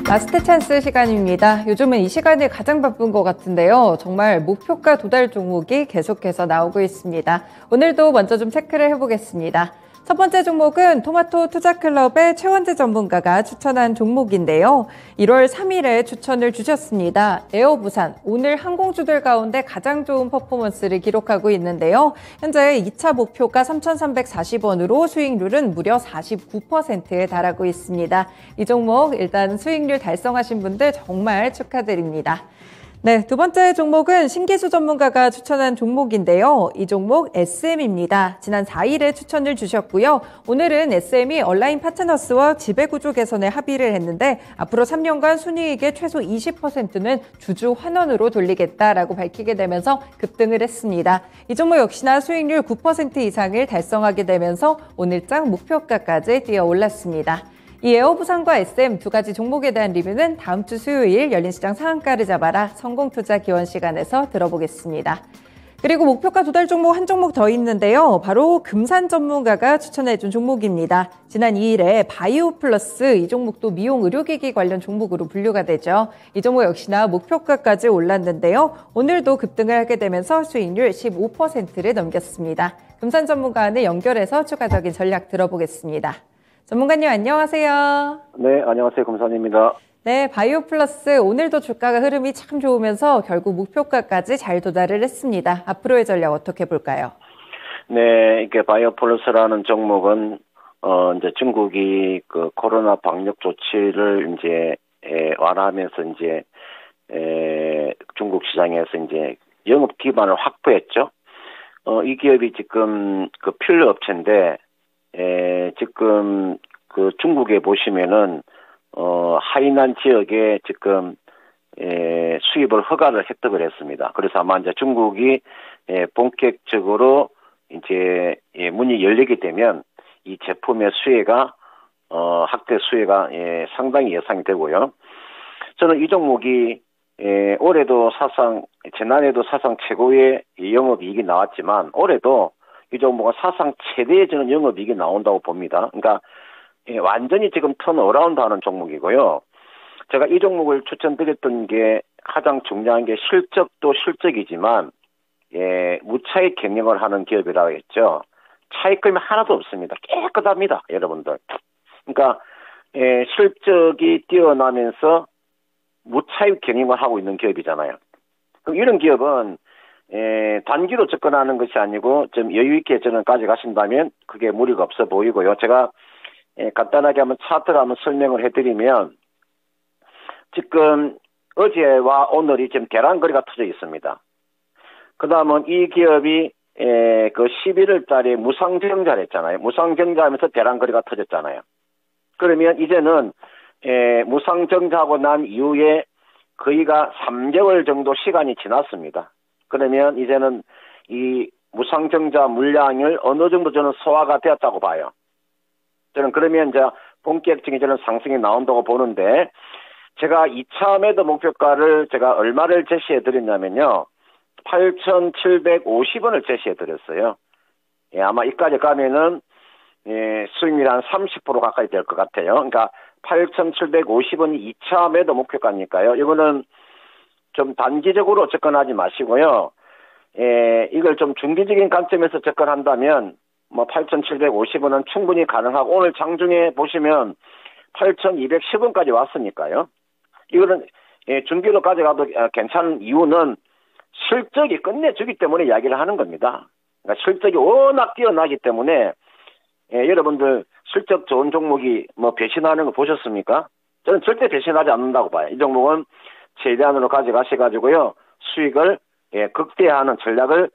라스트 찬스 시간입니다. 요즘은 이 시간이 가장 바쁜 것 같은데요. 정말 목표가 도달 종목이 계속해서 나오고 있습니다. 오늘도 먼저 좀 체크를 해보겠습니다. 첫 번째 종목은 토마토 투자클럽의 최원재 전문가가 추천한 종목인데요. 1월 3일에 추천을 주셨습니다. 에어부산, 오늘 항공주들 가운데 가장 좋은 퍼포먼스를 기록하고 있는데요. 현재 2차 목표가 3,340원으로 수익률은 무려 49%에 달하고 있습니다. 이 종목 일단 수익률 달성하신 분들 정말 축하드립니다. 네, 두 번째 종목은 신기수 전문가가 추천한 종목인데요. 이 종목 SM입니다. 지난 4일에 추천을 주셨고요. 오늘은 SM이 얼라인 파트너스와 지배구조 개선에 합의를 했는데 앞으로 3년간 순이익의 최소 20%는 주주 환원으로 돌리겠다라고 밝히게 되면서 급등을 했습니다. 이 종목 역시나 수익률 9% 이상을 달성하게 되면서 오늘장 목표가까지 뛰어 올랐습니다. 이 에어부산과 SM 두 가지 종목에 대한 리뷰는 다음 주 수요일 열린시장 상한가를 잡아라 성공투자 기원 시간에서 들어보겠습니다. 그리고 목표가 도달 종목 한 종목 더 있는데요. 바로 금산 전문가가 추천해준 종목입니다. 지난 2일에 바이오플러스 이 종목도 미용 의료기기 관련 종목으로 분류가 되죠. 이 종목 역시나 목표가까지 올랐는데요. 오늘도 급등을 하게 되면서 수익률 15%를 넘겼습니다. 금산 전문가와는 연결해서 추가적인 전략 들어보겠습니다. 전문가님 안녕하세요. 네, 안녕하세요. 금산입니다. 네, 바이오플러스 오늘도 주가가 흐름이 참 좋으면서 결국 목표가까지 잘 도달을 했습니다. 앞으로의 전략 어떻게 볼까요? 네, 이게 바이오플러스라는 종목은 이제 중국이 그 코로나 방역 조치를 이제 완화하면서 이제 중국 시장에서 이제 영업 기반을 확보했죠. 이 기업이 지금 그 필러 업체인데 지금 그 중국에 보시면은 하이난 지역에 지금 수입을 허가를 획득을 했습니다. 그래서 아마 이제 중국이 본격적으로 이제 문이 열리게 되면 이 제품의 수혜가 확대 수혜가 상당히 예상이 되고요. 저는 이 종목이 올해도 사상 지난해도 사상 최고의 영업이익이 나왔지만 올해도 이 종목은 사상 최대의 저는 영업이익이 나온다고 봅니다. 그러니까 완전히 지금 턴어라운드 하는 종목이고요. 제가 이 종목을 추천드렸던 게 가장 중요한 게 실적도 실적이지만 무차익 경영을 하는 기업이라고 했죠. 차익금이 하나도 없습니다. 깨끗합니다, 여러분들. 그러니까 실적이 뛰어나면서 무차익 경영을 하고 있는 기업이잖아요. 그럼 이런 기업은 단기로 접근하는 것이 아니고 좀 여유있게 저는 가져가신다면 그게 무리가 없어 보이고요. 제가 간단하게 한번 차트를 한번 설명을 해드리면 지금 어제와 오늘이 지금 계란거리가 터져 있습니다. 그 다음은 이 기업이 그 11월 달에 무상증자를 했잖아요. 무상증자하면서 계란거리가 터졌잖아요. 그러면 이제는 무상증자하고 난 이후에 거의가 3개월 정도 시간이 지났습니다. 그러면 이제는 이 무상증자 물량을 어느 정도 저는 소화가 되었다고 봐요. 저는 그러면 이제 본격적인 저는 상승이 나온다고 보는데 제가 2차 매도 목표가를 제가 얼마를 제시해 드렸냐면요. 8,750원을 제시해 드렸어요. 아마 이까지 가면은 수익률 한 30% 가까이 될 것 같아요. 그러니까 8,750원이 2차 매도 목표가니까요. 이거는 좀 단기적으로 접근하지 마시고요. 이걸 좀 중기적인 관점에서 접근한다면 뭐 8,750원은 충분히 가능하고 오늘 장중에 보시면 8,210원까지 왔으니까요. 이거는 중기로 가져가도 괜찮은 이유는 실적이 끝내주기 때문에 이야기를 하는 겁니다. 그러니까 실적이 워낙 뛰어나기 때문에 여러분들 실적 좋은 종목이 뭐 배신하는 거 보셨습니까? 저는 절대 배신하지 않는다고 봐요. 이 종목은 최대한으로 가져가셔가지고요. 수익을 극대화하는 전략을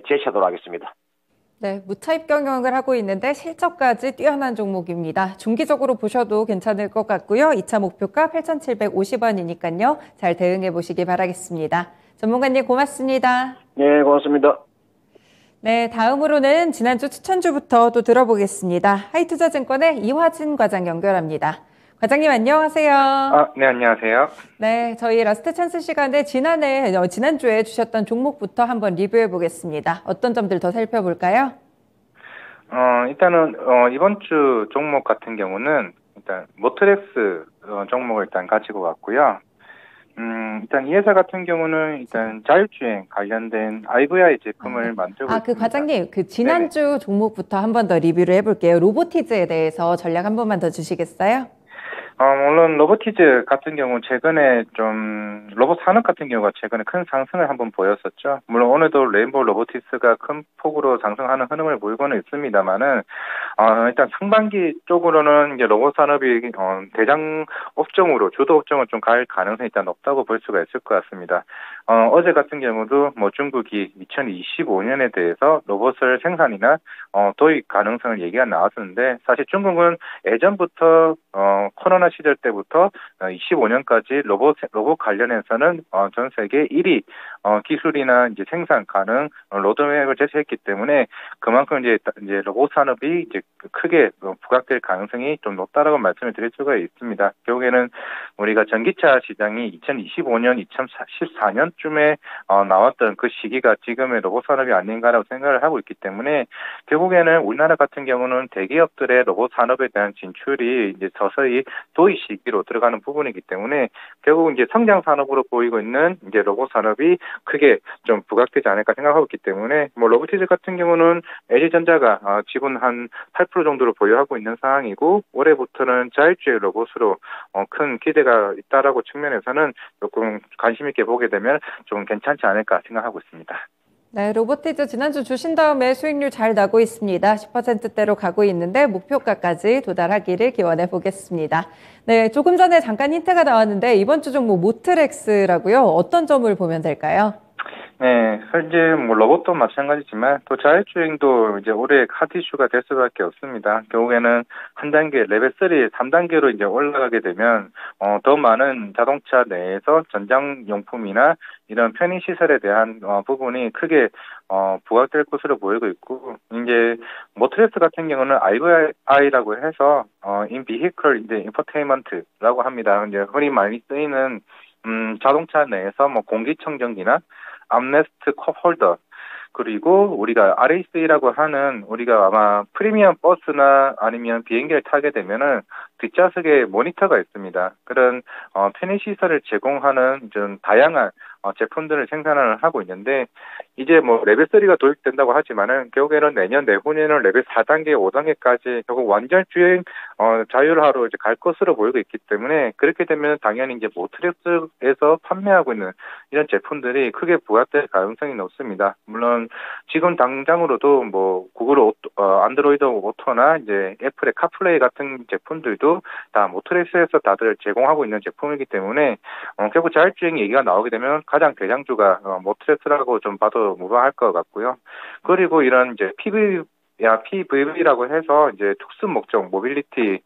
제시하도록 하겠습니다. 네, 무차입 경영을 하고 있는데 실적까지 뛰어난 종목입니다. 중기적으로 보셔도 괜찮을 것 같고요. 2차 목표가 8,750원이니까요. 잘 대응해 보시기 바라겠습니다. 전문가님 고맙습니다. 네, 고맙습니다. 네, 다음으로는 지난주 추천주부터 또 들어보겠습니다. 하이투자증권의 이화진 과장 연결합니다. 과장님 안녕하세요. 네, 안녕하세요. 네, 저희 라스트 찬스 시간에 지난주에 주셨던 종목부터 한번 리뷰해 보겠습니다. 어떤 점들 더 살펴볼까요? 일단은, 이번 주 종목 같은 경우는, 일단, 모트렉스, 종목을 일단 가지고 왔고요. 일단 이 회사 같은 경우는 일단 자율주행 관련된 IVI 제품을 만들고 있습니다. 과장님, 지난주 종목부터 한번 더 리뷰를 해볼게요. 로보티즈에 대해서 전략 한 번만 더 주시겠어요? 물론 로보티즈 같은 경우 최근에 좀 로봇 산업 같은 경우가 최근에 큰 상승을 한번 보였었죠. 물론 오늘도 레인보우 로보티스가 큰 폭으로 상승하는 흐름을 보이고는 있습니다만은 일단 상반기 쪽으로는 이제 로봇 산업이 대장 업종으로 주도 업종을 좀 갈 가능성이 일단 높다고 볼 수가 있을 것 같습니다. 어제 같은 경우도 뭐 중국이 2025년에 대해서 로봇을 생산이나 도입 가능성을 얘기가 나왔었는데 사실 중국은 예전부터 코로나 시절 때부터 25년까지 로봇 관련해서는 전 세계 1위 기술이나 이제 생산 가능 로드맵을 제시했기 때문에 그만큼 이제 로봇 산업이 이제 크게 부각될 가능성이 좀 높다라고 말씀을 드릴 수가 있습니다. 결국에는 우리가 전기차 시장이 2025년, 2014년쯤에 나왔던 그 시기가 지금의 로봇 산업이 아닌가라고 생각을 하고 있기 때문에 결국에는 우리나라 같은 경우는 대기업들의 로봇 산업에 대한 진출이 이제 서서히 도입 시기로 들어가는 부분이기 때문에 결국 이제 성장 산업으로 보이고 있는 이제 로봇 산업이 크게 좀 부각되지 않을까 생각하고 있기 때문에 뭐 로보티즈 같은 경우는 LG전자가 지분 한 8% 정도로 보유하고 있는 상황이고 올해부터는 자율주행 로봇으로 큰 기대가 있다라고 측면에서는 조금 관심 있게 보게 되면 좀 괜찮지 않을까 생각하고 있습니다. 네, 로보티즈 지난주 주신 다음에 수익률 잘 나고 있습니다. 10%대로 가고 있는데 목표가까지 도달하기를 기원해 보겠습니다. 네, 조금 전에 잠깐 힌트가 나왔는데 이번 주 종목 모트렉스라고요. 어떤 점을 보면 될까요? 네, 현재 뭐 로봇도 마찬가지지만 또 자율주행도 이제 올해 핫 이슈가 될 수밖에 없습니다. 결국에는 한 단계 레벨 3, 3단계로 이제 올라가게 되면 더 많은 자동차 내에서 전장용품이나 이런 편의 시설에 대한 부분이 크게 부각될 것으로 보이고 있고 이제 모트렉스 같은 경우는 IVI라고 해서 in vehicle 이제 infotainment라고 합니다. 이제 흔히 많이 쓰이는 자동차 내에서 뭐 공기청정기나 암레스트 컵 홀더 그리고 우리가 RAC라고 하는 우리가 아마 프리미엄 버스나 아니면 비행기를 타게 되면은 뒷좌석에 모니터가 있습니다. 그런 편의 시설을 제공하는 좀 다양한 제품들을 생산을 하고 있는데 이제 뭐 레벨 3가 도입된다고 하지만은 결국에는 내년 내후년에는 레벨 4단계, 5단계까지 결국 완전 주행 자율화로 이제 갈 것으로 보이고 있기 때문에 그렇게 되면 당연히 이제 모트렉스에서 판매하고 있는 이런 제품들이 크게 부각될 가능성이 높습니다. 물론 지금 당장으로도 뭐 구글 안드로이드 오토나 이제 애플의 카플레이 같은 제품들도 다 모트렉스에서 다들 제공하고 있는 제품이기 때문에 결국 자율주행 얘기가 나오게 되면 가장 대장주가 모트렉스라고 좀 봐도 무방할 것 같고요. 그리고 이런 이제 PVV라고 해서 이제 특수 목적 모빌리티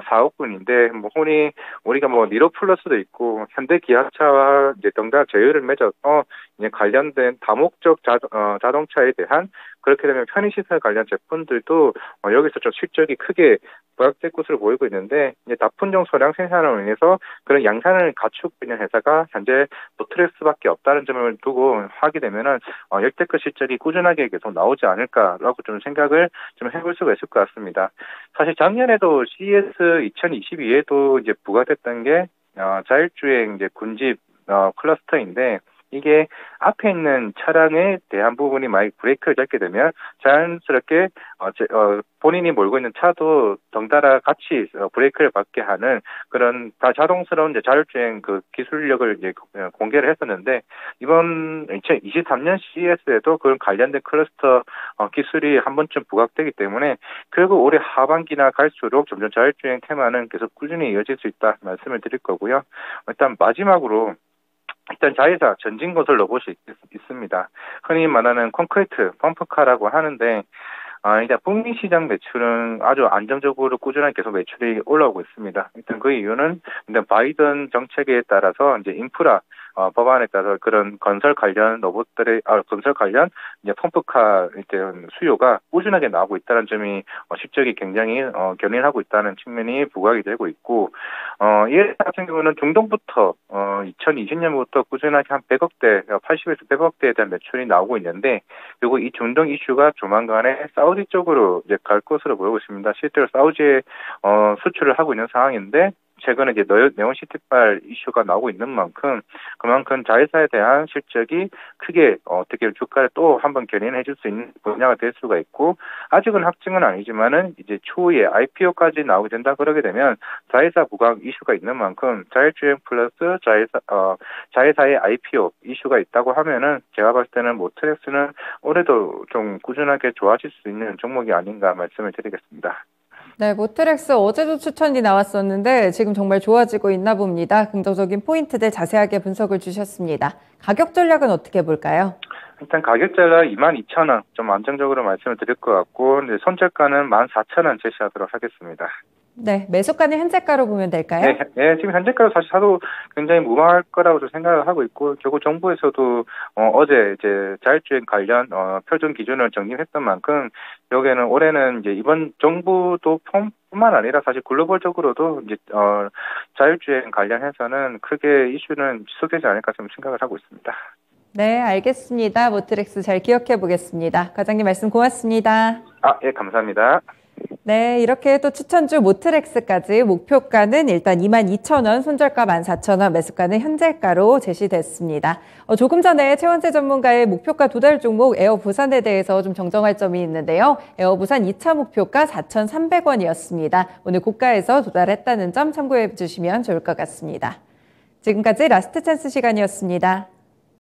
사업군인데 뭐 흔히 우리가 뭐 니로 플러스도 있고 현대 기아차와 이제 덩달아 제휴를 맺어서 이제 관련된 다목적 자동차에 대한 그렇게 되면 편의시설 관련 제품들도 여기서 좀 실적이 크게 부각될 것으로 보이고 있는데 이제 다품종 소량 생산으로 인해서 그런 양산을 갖추고 있는 회사가 현재 모트렉스밖에 없다는 점을 두고 하게 되면은 역대급 실적이 꾸준하게 계속 나오지 않을까라고 좀 생각을 좀 해볼 수가 있을 것 같습니다. 사실 작년에도 CES 2022에도 이제 부각됐던 게 자율주행 이제 군집 클러스터인데 이게 앞에 있는 차량에 대한 부분이 만약 브레이크를 잡게 되면 자연스럽게 본인이 몰고 있는 차도 덩달아 같이 브레이크를 받게 하는 그런 다 자동스러운 이제 자율주행 그 기술력을 이제 공개를 했었는데 이번 2023년 CES에도 그런 관련된 클러스터 기술이 한 번쯤 부각되기 때문에 결국 올해 하반기나 갈수록 점점 자율주행 테마는 계속 꾸준히 이어질 수 있다 말씀을 드릴 거고요. 일단 마지막으로 일단 자회사 전진건설 로봇이 있습니다. 흔히 말하는 콘크리트 펌프카라고 하는데 일단 북미 시장 매출은 아주 안정적으로 꾸준하게 계속 매출이 올라오고 있습니다. 일단 그 이유는 일단 바이든 정책에 따라서 이제 인프라 법안에 따라서 그런 건설 관련 건설 관련 이제 펌프카 수요가 꾸준하게 나오고 있다는 점이 실적이 굉장히 견인하고 있다는 측면이 부각이 되고 있고, 이 같은 경우는 중동부터 2020년부터 꾸준하게 한 100억대, 80에서 100억대에 대한 매출이 나오고 있는데, 그리고 이 중동 이슈가 조만간에 사우디 쪽으로 이제 갈 것으로 보이고 있습니다. 실제로 사우디에 수출을 하고 있는 상황인데, 최근에 이제 네온시티발 이슈가 나오고 있는 만큼 그만큼 자회사에 대한 실적이 크게 어떻게 주가를 또 한번 견인해 줄 수 있는 분야가 될 수가 있고, 아직은 확증은 아니지만은 이제 추후에 IPO까지 나오게 된다 그러게 되면 자회사 부각 이슈가 있는 만큼 자율주행 플러스 자회사의 IPO 이슈가 있다고 하면은 제가 봤을 때는 모트렉스는 올해도 좀 꾸준하게 좋아질 수 있는 종목이 아닌가 말씀을 드리겠습니다. 네, 모트렉스 어제도 추천이 나왔었는데 지금 정말 좋아지고 있나 봅니다. 긍정적인 포인트들 자세하게 분석을 주셨습니다. 가격 전략은 어떻게 볼까요? 일단 가격 전략 22,000원 좀 안정적으로 말씀을 드릴 것 같고, 손절가는 14,000원 제시하도록 하겠습니다. 네, 매수가는 현재가로 보면 될까요? 네, 지금 현재가로 사실 사도 굉장히 무방할 거라고 좀 생각을 하고 있고, 결국 정부에서도 어제 이제 자율주행 관련 표준 기준을 정립했던 만큼 여기에는 올해는 이제 이번 정부도 뿐만 아니라 사실 글로벌적으로도 이제 자율주행 관련해서는 크게 이슈는 지속되지 않을까 좀 생각을 하고 있습니다. 네, 알겠습니다. 모트렉스 잘 기억해 보겠습니다. 과장님 말씀 고맙습니다. 예, 감사합니다. 네, 이렇게 또 추천주 모트렉스까지 목표가는 일단 22,000원, 손절가 14,000원, 매수가는 현재가로 제시됐습니다. 조금 전에 최원재 전문가의 목표가 도달 종목 에어부산에 대해서 좀 정정할 점이 있는데요. 에어부산 2차 목표가 4,300원이었습니다. 오늘 고가에서 도달했다는 점 참고해 주시면 좋을 것 같습니다. 지금까지 라스트 찬스 시간이었습니다.